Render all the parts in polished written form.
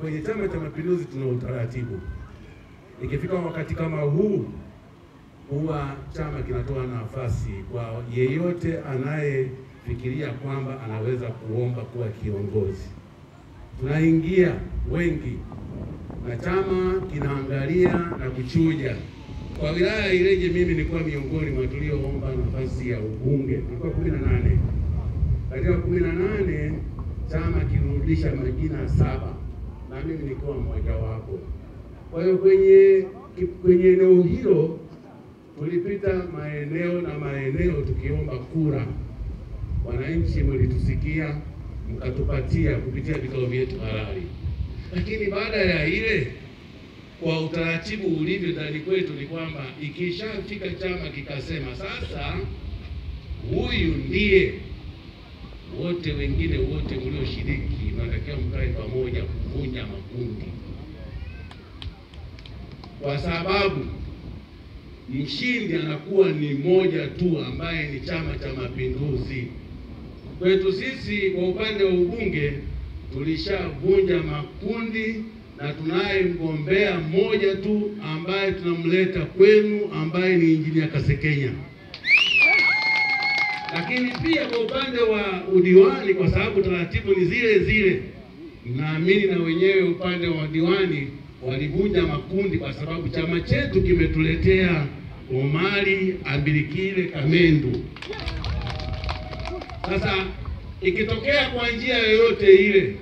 Kwenye Chama cha Mapinduzi tuna utaratibu. Ikifika wakati kama huu, huwa chama kinatoa nafasi kwa yeyote anayefikiria kwamba anaweza kuomba kuwa kiongozi. Tunaingia wengi na chama kinaangalia na kuchuja. Kwa wilaya ya Ileje mimi nilikuwa miongoni mwa tulioomba nafasi ya ubunge. Tulikuwa 18. Katika 18 chama kirudisha majina 7 na mimi nilikuwa mmoja wapo. Kwa hiyo kwenye eneo hilo tulipita maeneo tukiomba kura. Wananchi mlitusikia, mkatupatia kupitia vikao vyetu halali. Lakini baada ya ile, kwa utaratibu ulivyo ndani kwetu ni kwamba ikishafika chama kikasema sasa huyu ndiye, wote wengine wote mlioshiriki wanatakiwa mkae pamoja kuvunja makundi, kwa sababu mshindi anakuwa ni moja tu ambaye ni Chama cha Mapinduzi. Kwetu sisi kwa upande wa ubunge tulishavunja makundi na tunaye mgombea mmoja tu ambaye tunamleta kwenu ambaye ni Injinia Kasekenya. Lakini pia kwa upande wa udiwani, kwa sababu taratibu ni zile zile, naamini na wenyewe upande wa diwani walivunja makundi kwa sababu chama chetu kimetuletea Omari Ambilikile Kamendu. Sasa ikitokea kwa njia yoyote ile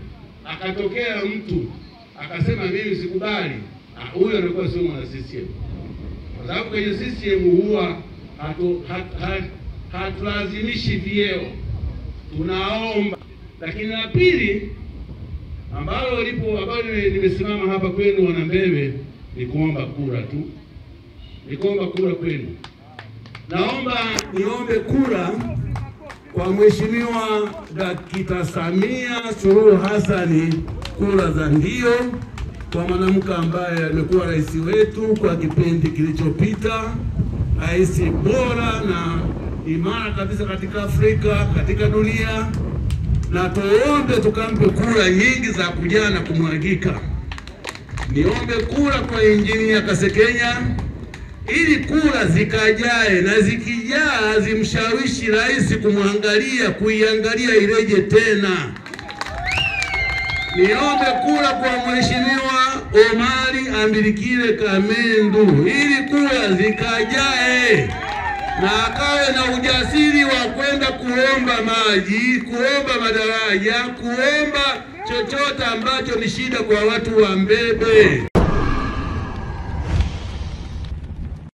akatokea mtu akasema mimi sikubali, huyo anakuwa sio mwana CCM. Kwa sababu kwenye CCM huwa hatulazimishi vyeo, tunaomba. Lakini la pili ambalo nimesimama hapa kwenu wana Mbebe ni kuomba kura tu. Nikuomba kura kwenu. Naomba niombe kura kwa Mheshimiwa Dkt. Samia Suluhu Hassan, kura za ndio kwa mwanamke ambaye amekuwa rais wetu kwa kipindi kilichopita, rais bora na imara kabisa katika Afrika, katika dunia, na tuombe tukampe kura nyingi za kujaa na kumwagika. Niombe kura kwa Injinia Kasekenya ili kura zikajae, na zikijaa zimshawishi rais kuiangalia Ileje tena. Niombe kura kwa Mheshimiwa Omari Ambilikile Kamendu ili kura zikajae na akawe na ujasiri wa kwenda kuomba maji, kuomba madaraja, kuomba chochote ambacho ni shida kwa watu wa Mbebe.